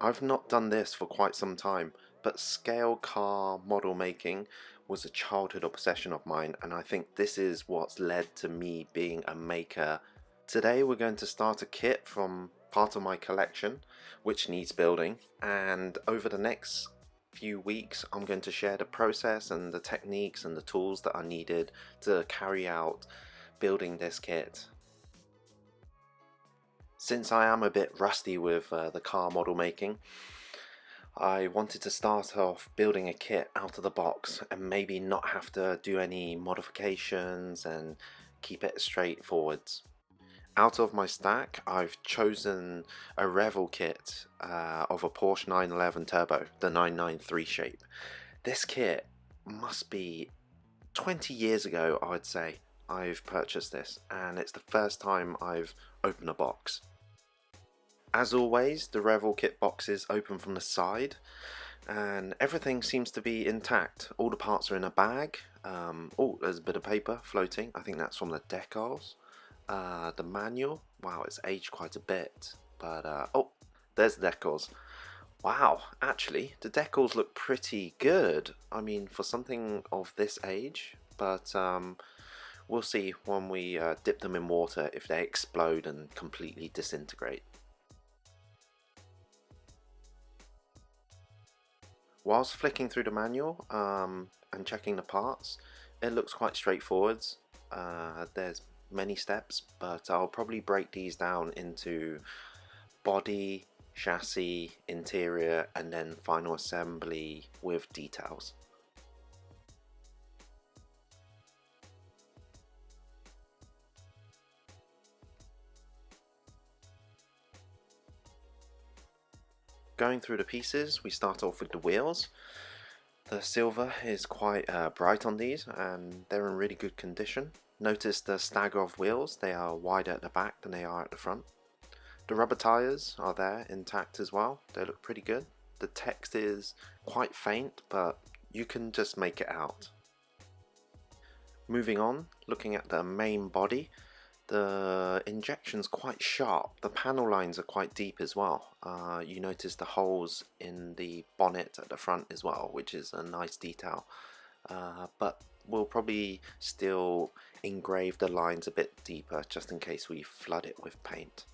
I've not done this for quite some time, but scale car model making was a childhood obsession of mine, and I think this is what's led to me being a maker. Today we're going to start a kit from part of my collection which needs building, and over the next few weeks I'm going to share the process and the techniques and the tools that are needed to carry out building this kit. Since I am a bit rusty with the car model making, I wanted to start off building a kit out of the box and maybe not have to do any modifications and keep it straightforwards. Out of my stack, I've chosen a Revell kit of a Porsche 911 Turbo, the 993 shape. This kit must be 20 years ago, I'd say, I've purchased this, and it's the first time I've opened a box. As always, the Revell kit boxes open from the side and everything seems to be intact. All the parts are in a bag. Oh, there's a bit of paper floating. I think that's from the decals. The manual, wow, it's aged quite a bit, but oh, there's the decals. Wow, actually the decals look pretty good, I mean, for something of this age, but we'll see when we dip them in water if they explode and completely disintegrate. Whilst flicking through the manual and checking the parts, it looks quite straightforward. There's many steps, but I'll probably break these down into body, chassis, interior, and then final assembly with details. Going through the pieces, we start off with the wheels. The silver is quite bright on these and they're in really good condition. Notice the stagger of wheels, they are wider at the back than they are at the front. The rubber tyres are there intact as well, they look pretty good. The text is quite faint, but you can just make it out. Moving on, looking at the main body, the injection's quite sharp. The panel lines are quite deep as well. You notice the holes in the bonnet at the front as well, which is a nice detail. But we'll probably still engrave the lines a bit deeper just in case we flood it with paint.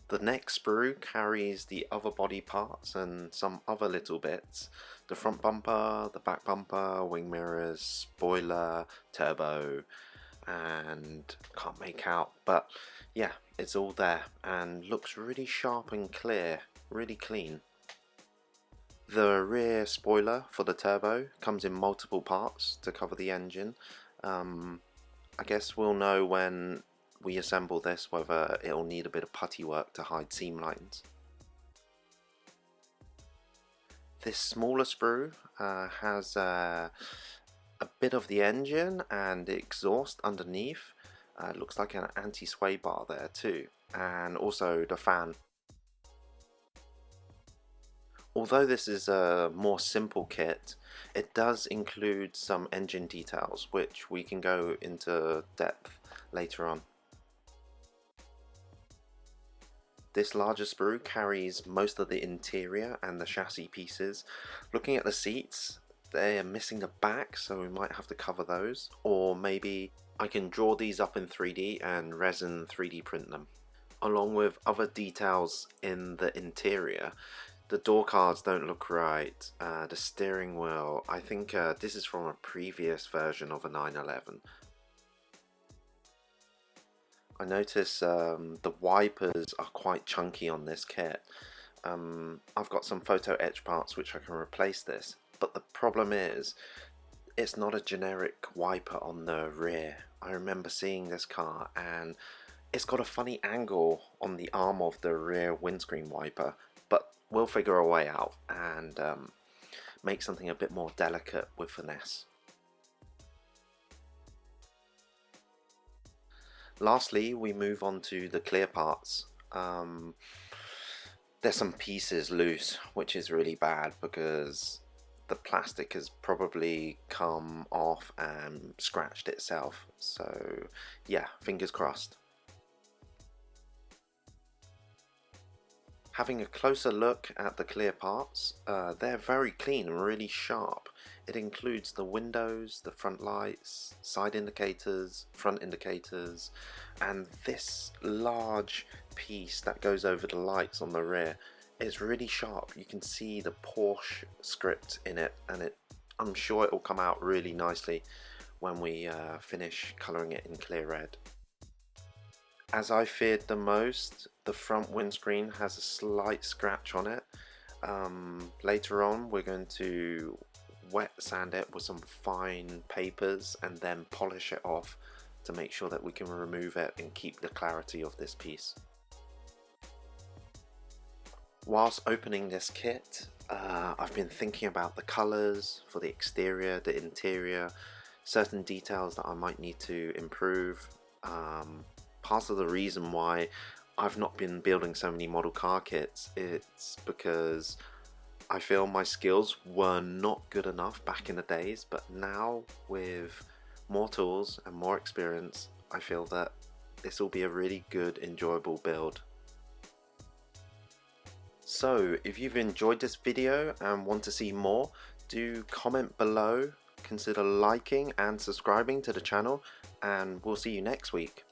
The neck sprue carries the other body parts and some other little bits. The front bumper, the back bumper, wing mirrors, spoiler, turbo, and can't make out, but yeah, it's all there and looks really sharp and clear, really clean. The rear spoiler for the turbo comes in multiple parts to cover the engine. I guess we'll know when we assemble this whether it'll need a bit of putty work to hide seam lines. This smaller sprue has a bit of the engine and the exhaust underneath. It looks like an anti-sway bar there too, and also the fan. Although this is a more simple kit, it does include some engine details which we can go into depth later on. This larger sprue carries most of the interior and the chassis pieces. Looking at the seats, they are missing the back, so we might have to cover those, or maybe I can draw these up in 3D and resin 3D print them. Along with other details in the interior, the door cards don't look right, the steering wheel, I think this is from a previous version of a 911. I notice the wipers are quite chunky on this kit. I've got some photo etch parts which I can replace this, but the problem is it's not a generic wiper on the rear. I remember seeing this car and it's got a funny angle on the arm of the rear windscreen wiper, but we'll figure a way out and make something a bit more delicate with finesse. Lastly, we move on to the clear parts. There's some pieces loose, which is really bad because the plastic has probably come off and scratched itself. So yeah, fingers crossed. Having a closer look at the clear parts, they're very clean and really sharp. It includes the windows, the front lights, side indicators, front indicators, and this large piece that goes over the lights on the rear is really sharp. You can see the Porsche script in it, and I'm sure it will come out really nicely when we finish colouring it in clear red. As I feared the most, the front windscreen has a slight scratch on it. Later on we're going to wet sand it with some fine papers and then polish it off to make sure that we can remove it and keep the clarity of this piece. Whilst opening this kit, I've been thinking about the colours for the exterior, the interior, certain details that I might need to improve. Part of the reason why I've not been building so many model car kits, it's because I feel my skills were not good enough back in the days, but now with more tools and more experience, I feel that this will be a really good, enjoyable build. So if you've enjoyed this video and want to see more, do comment below, consider liking and subscribing to the channel, and we'll see you next week.